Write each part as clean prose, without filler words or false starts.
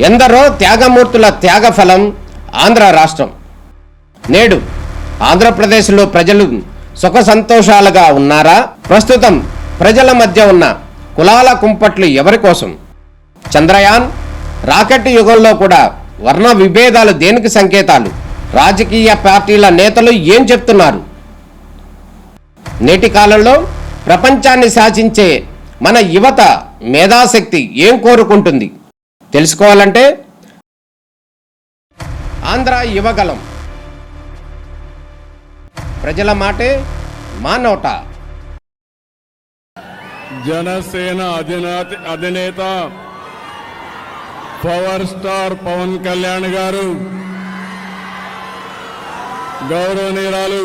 ఎందరో త్యాగమూర్తుల త్యాగఫలం ఆంధ్ర రాష్ట్రం. నేడు ఆంధ్రప్రదేశ్లో ప్రజలు సుఖ సంతోషాలుగా ఉన్నారా? ప్రస్తుతం ప్రజల మధ్య ఉన్న కులాల కుంపట్లు ఎవరి కోసం? చంద్రయాన్ రాకెట్ యుగంలో కూడా వర్ణ విభేదాలు దేనికి సంకేతాలు? రాజకీయ పార్టీల నేతలు ఏం చెప్తున్నారు? నేటి కాలంలో ప్రపంచాన్ని శాసించే మన యువత మేధాశక్తి ఏం కోరుకుంటుంది? తెలుసుకోవాలంటే ఆంధ్ర యువగలం. ప్రజల మాటే మా నోట. జనసేన అధినేత పవర్ స్టార్ పవన్ కళ్యాణ్ గారు, గౌరవనీయురాలు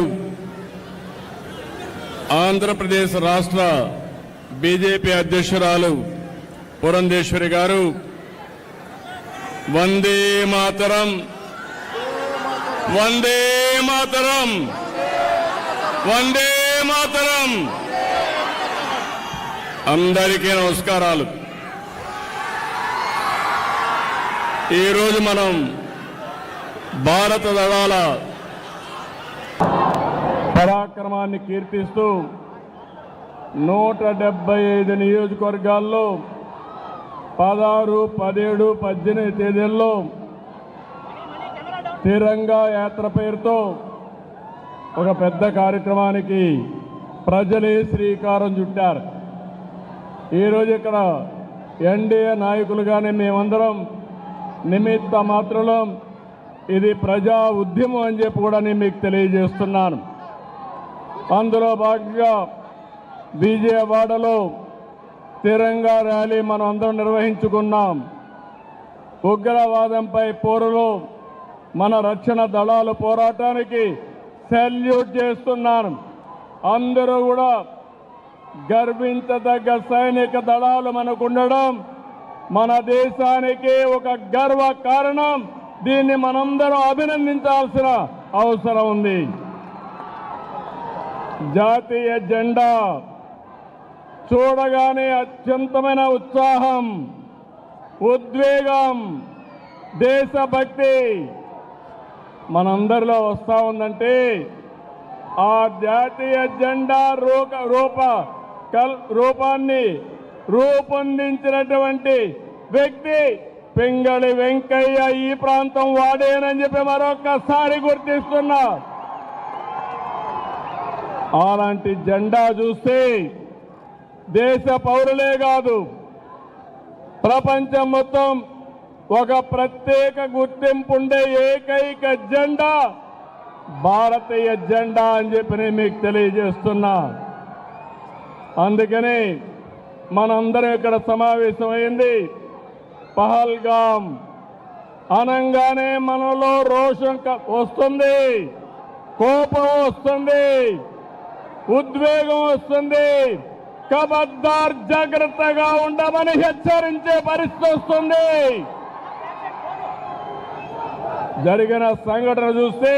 ఆంధ్రప్రదేశ్ రాష్ట్ర బీజేపీ అధ్యక్షురాలు పురంధేశ్వరి గారు, వందే మాతరం, వందే మాతరం, వందే మాతరం. అందరికీ నమస్కారాలు. ఈరోజు మనం భారత దళాల పరాక్రమాన్ని కీర్తిస్తూ 175 నియోజకవర్గాల్లో 16, 17, 18 తేదీల్లో తిరంగా యాత్ర పేరుతో ఒక పెద్ద కార్యక్రమానికి ప్రజలే శ్రీకారం చుట్టారు. ఈరోజు ఇక్కడ ఎన్డీఏ నాయకులుగానే మేమందరం నిమిత్త మాత్రులం. ఇది ప్రజా ఉద్యమం అని చెప్పి కూడా నేను మీకు తెలియజేస్తున్నాను. అందులో భాగంగా విజయవాడలో తిరంగా ర్యాలీ మనం అందరం నిర్వహించుకున్నాం. ఉగ్రవాదంపై పోరులో మన రక్షణ దళాల పోరాటానికి సెల్యూట్ చేస్తున్నాను. అందరూ కూడా గర్వించదగ్గ సైనిక దళాలు మనకు ఉండడం మన దేశానికి ఒక గర్వ కారణం. దీన్ని మనందరం అభినందించాల్సిన అవసరం ఉంది. జాతీయ జెండా చూడగానే అత్యంతమైన ఉత్సాహం, ఉద్వేగం, దేశభక్తి మనందరిలో వస్తూ ఉందంటే ఆ జాతీయ జెండా రూపాన్ని రూపొందించినటువంటి వ్యక్తి పింగళి వెంకయ్య ఈ ప్రాంతం వాడేనని చెప్పి మరొక్కసారి గుర్తిస్తున్నా. అలాంటి జెండా చూస్తే దేశ పౌరులే కాదు, ప్రపంచం మొత్తం ఒక ప్రత్యేక గుర్తింపు ఉండే ఏకైక జెండా భారతీయ జెండా అని చెప్పి నేను మీకు తెలియజేస్తున్నా. అందుకని మనందరం ఇక్కడ సమావేశమైంది. పహల్గాం అనంగానే మనలో రోషం వస్తుంది, కోపం వస్తుంది, ఉద్వేగం వస్తుంది. ఖబర్దార్, జాగ్రత్తగా ఉండమని హెచ్చరించే పరిస్థితి వస్తుంది. జరిగిన సంఘటన చూస్తే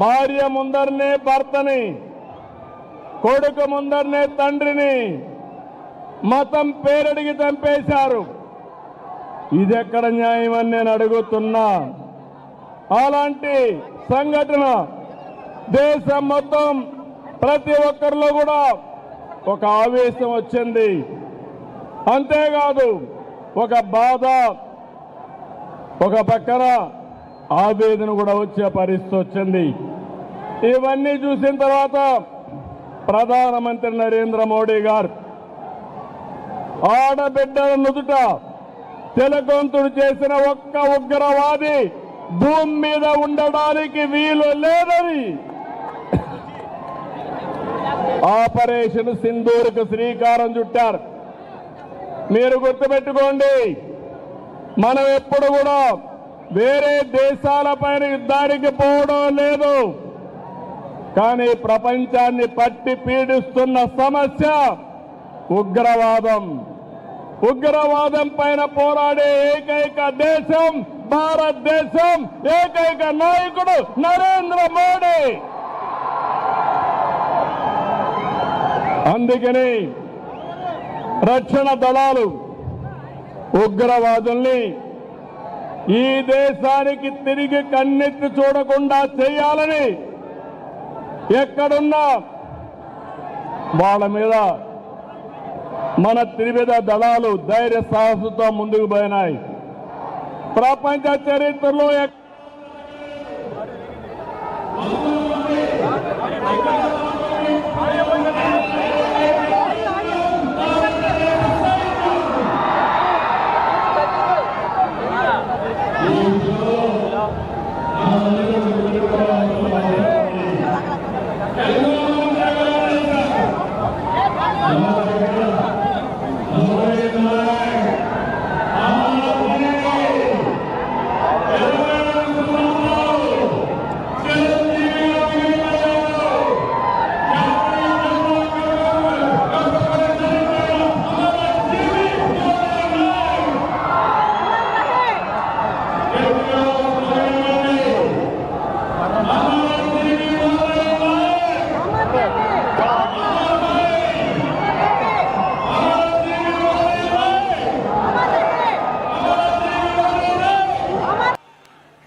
భార్య ముందరనే భర్తని, కొడుకు ముందరనే తండ్రిని మతం పేరడిగి చంపేశారు. ఇదెక్కడ న్యాయం అని నేను అడుగుతున్నా. అలాంటి సంఘటన దేశం మొత్తం ప్రతి ఒక్కరిలో కూడా ఒక ఆవేశం వచ్చింది. అంతేకాదు ఒక బాధ, ఒక పక్కన ఆవేదన కూడా వచ్చే పరిస్థితి వచ్చింది. ఇవన్నీ చూసిన తర్వాత ప్రధానమంత్రి నరేంద్ర మోడీ గారు ఆడబిడ్డల నుదుట తిలకంతుడు చేసిన ఒక్క ఉగ్రవాది భూమి మీద ఉండడానికి వీలు లేదని ఆపరేషన్ సింధూర్కు శ్రీకారం చుట్టారు. మీరు గుర్తుపెట్టుకోండి, మనం ఎప్పుడు కూడా వేరే దేశాలపైన యుద్ధానికి పోవడం లేదు. కానీ ప్రపంచాన్ని పట్టి పీడిస్తున్న సమస్య ఉగ్రవాదం. ఉగ్రవాదం పైన పోరాడే ఏకైక దేశం భారతదేశం, ఏకైక నాయకుడు నరేంద్ర మోడీ. అందుకని రక్షణ దళాలు ఉగ్రవాదుల్ని ఈ దేశానికి తిరిగి కన్నెత్తి చూడకుండా చేయాలని ఎక్కడున్నా వాళ్ళ మీద మన త్రివిధ దళాలు ధైర్య సాహసంతో ముందుకు పోయినాయి. ప్రపంచ చరిత్రలో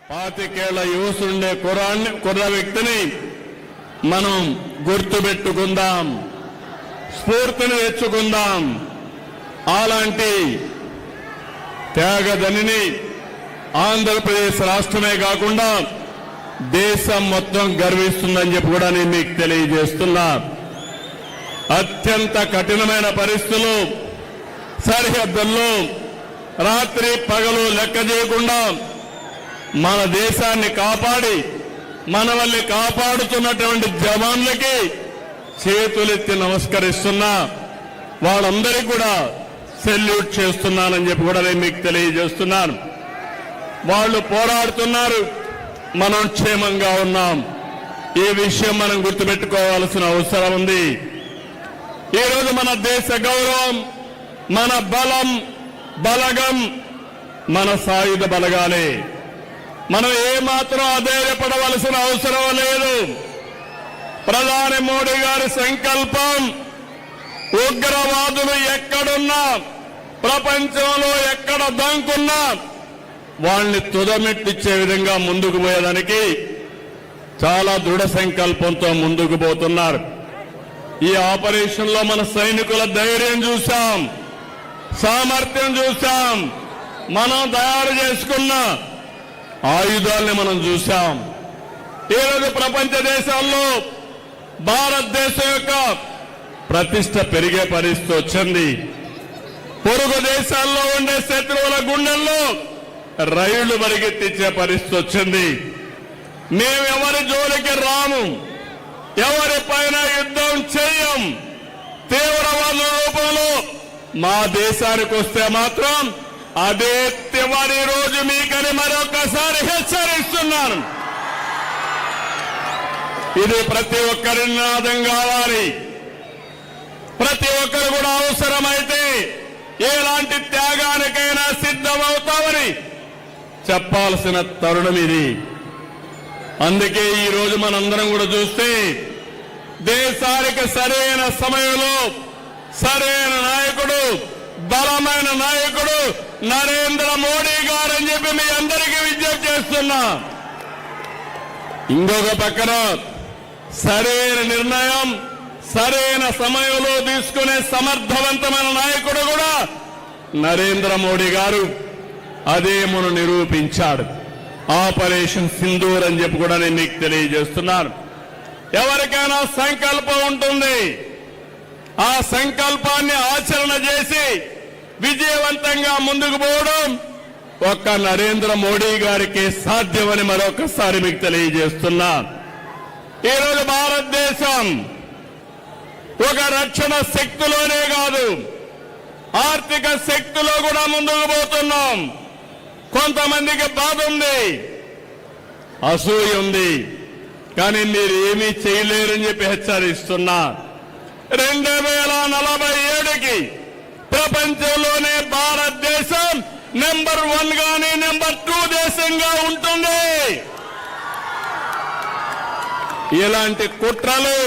పాతికేళ్ల యువసుండే కుర్ర వ్యక్తిని మనం గుర్తుపెట్టుకుందాం, స్ఫూర్తిని తెచ్చుకుందాం. అలాంటి త్యాగదనిని ఆంధ్రప్రదేశ్ రాష్ట్రమే కాకుండా దేశం మొత్తం గర్విస్తుందని చెప్పి కూడా నేను మీకు తెలియజేస్తున్నా. అత్యంత కఠినమైన పరిస్థితులు, సరిహద్దుల్లో రాత్రి పగలు లెక్క చేయకుండా మన దేశాన్ని కాపాడి మనల్ని కాపాడుతున్నటువంటి జవాన్లకి చేతులెత్తి నమస్కరిస్తున్నా. వాళ్ళందరికీ కూడా సెల్యూట్ చేస్తున్నానని చెప్పి కూడా నేను మీకు తెలియజేస్తున్నాను. వాళ్ళు పోరాడుతున్నారు, మనం క్షేమంగా ఉన్నాం. ఈ విషయం మనం గుర్తుపెట్టుకోవాల్సిన అవసరం ఉంది. ఈరోజు మన దేశ గౌరవం, మన బలం, బలగం మన సాయుధ బలగాలే. మనం ఏమాత్రం అధైర్యపడవలసిన అవసరం లేదు. ప్రధాని మోడీ గారి సంకల్పం ఉగ్రవాదులు ఎక్కడున్నా, ప్రపంచంలో ఎక్కడ దంకున్నా వాళ్ళని తుదమెట్టిచ్చే విధంగా ముందుకు పోయేదానికి చాలా దృఢ సంకల్పంతో ముందుకు పోతున్నారు. ఈ ఆపరేషన్ లో మన సైనికుల ధైర్యం చూశాం, సామర్థ్యం చూశాం, మనం తయారు చేసుకున్న ఆయుధాలని మనం చూశాం. ఈరోజు ప్రపంచ దేశాల్లో భారతదేశం యొక్క ప్రతిష్ట పెరిగే పరిస్థితి వచ్చింది. పొరుగు దేశాల్లో ఉండే శత్రువుల గుండెల్లో రైళ్లు పరిగెత్తించే పరిస్థితి వచ్చింది. మేము ఎవరి జోలికి రాము, ఎవరిపైన యుద్ధం చేయం. తీవ్రవాదుల రూపంలో మా దేశానికి వస్తే మాత్రం అదే చివరి రోజు మీకని మరొకసారి హెచ్చరిస్తున్నాను. ఇది ప్రతి ఒక్కరి నినాదం కావాలి. ప్రతి ఒక్కరు కూడా అవసరమైతే ఎలాంటి త్యాగానికైనా సిద్ధమవుతామని చెప్పాల్సిన తరుణం ఇది. అందుకే ఈ రోజు మనందరం కూడా చూస్తే దేశానికి సరైన సమయంలో సరైన నాయకుడు, బలమైన నాయకుడు నరేంద్ర మోడీ గారు అని చెప్పి మీ అందరికీ విజ్ఞప్తి చేస్తున్నా. ఇంకొక పక్కన సరైన నిర్ణయం సరైన సమయంలో తీసుకునే సమర్థవంతమైన నాయకుడు కూడా నరేంద్ర మోడీ గారు. అదే మనం నిరూపించాడు. ఆపరేషన్ సింధూర్ అని చెప్పి కూడా నేను మీకు తెలియజేస్తున్నాను. ఎవరికైనా సంకల్పం ఉంటుంది, ఆ సంకల్పాన్ని ఆచరణ చేసి విజయవంతంగా ముందుకు పోవడం ఒక్క నరేంద్ర మోడీ గారికి సాధ్యమని మరొకసారి మీకు తెలియజేస్తున్నా. ఈరోజు భారతదేశం ఒక రక్షణ శక్తిలోనే కాదు, ఆర్థిక శక్తిలో కూడా ముందుకు పోతున్నాం. కొంతమందికి బాధ ఉంది, అసూయ ఉంది, కానీ మీరు ఏమీ చేయలేరని చెప్పి హెచ్చరిస్తున్నా. 2047కి ప్రపంచంలోనే భారతదేశం నెంబర్ 1 గానీ నెంబర్ 2 దేశంగా ఉంటుంది. ఇలాంటి కుట్రలు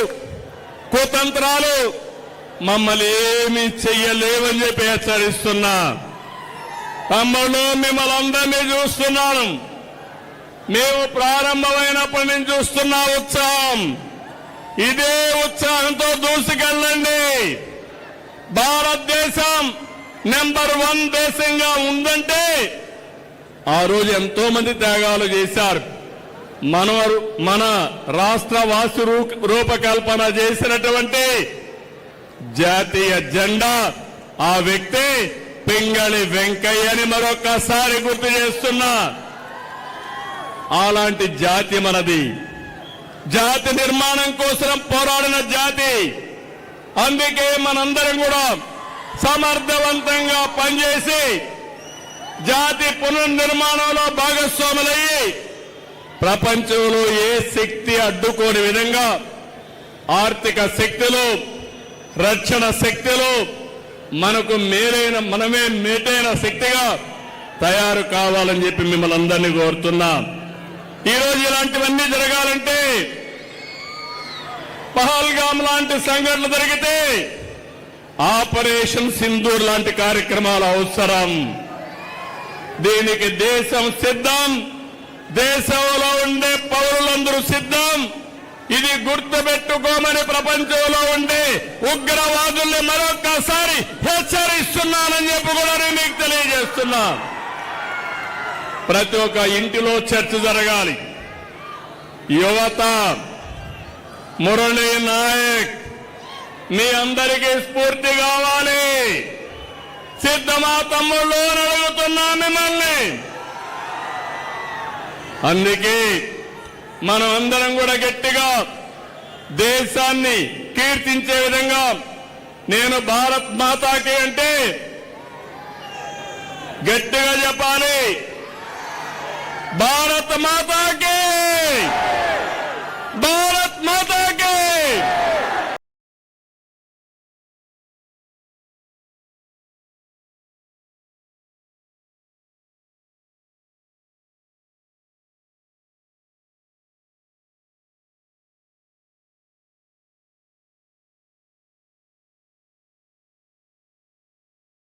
కుతంత్రాలు మమ్మల్ని ఏమీ చెయ్యలేవని చెప్పి హెచ్చరిస్తున్నా. తమ్ముళ్ళు మిమ్మల్ని అందరినీ చూస్తున్నాను. మేము ప్రారంభమైనప్పటి నుంచి చూస్తున్న ఉత్సాహం, ఇదే ఉత్సాహంతో దూసుకెళ్ళండి. భారతదేశం నెంబర్ 1 దేశంగా ఉందంటే ఆ రోజు ఎంతో మంది త్యాగాలు చేశారు. మన రాష్ట్ర వాసు రూపకల్పన చేసినటువంటి జాతీయ జెండా ఆ వ్యక్తి పింగళి వెంకయ్యని మరొక్కసారి గుర్తు చేస్తున్నా. అలాంటి జాతి మనది. జాతి నిర్మాణం కోసం పోరాడిన జాతి. అందుకే మనందరం కూడా సమర్థవంతంగా పనిచేసి జాతి పునర్నిర్మాణంలో భాగస్వాములయ్యి ప్రపంచంలో ఏ శక్తి అడ్డుకోని విధంగా ఆర్థిక శక్తులు, రక్షణ శక్తులు మనకు మనమే మేటైన శక్తిగా తయారు కావాలని చెప్పి మిమ్మల్ని అందరినీ కోరుతున్నా. ఈరోజు ఇలాంటివన్నీ జరగాలంటే పహల్గామ్ లాంటి సంఘటనలు జరిగితే ఆపరేషన్ సింధూర్ లాంటి కార్యక్రమాలు అవసరం. దీనికి దేశం సిద్ధం, దేశంలో ఉండే పౌరులందరూ సిద్ధం. ఇది గుర్తుపెట్టుకోమని ప్రపంచంలో ఉండే ఉగ్రవాదుల్ని మరొక్కసారి హెచ్చరిస్తున్నానని చెప్పి కూడా నేను మీకు తెలియజేస్తున్నా. ప్రతి ఒక్క ఇంటిలో చర్చ జరగాలి. యువత, మురళీ నాయక్ మీ అందరికీ స్ఫూర్తి కావాలి. సిద్ధమా తమ్ముళ్ళు అని అడుగుతున్నా మిమ్మల్ని. అందుకే మనం అందరం కూడా గట్టిగా దేశాన్ని కీర్తించే విధంగా నేను భారత్ మాతాకి అంటే గట్టిగా చెప్పాలి. భారత్ మాతాకి.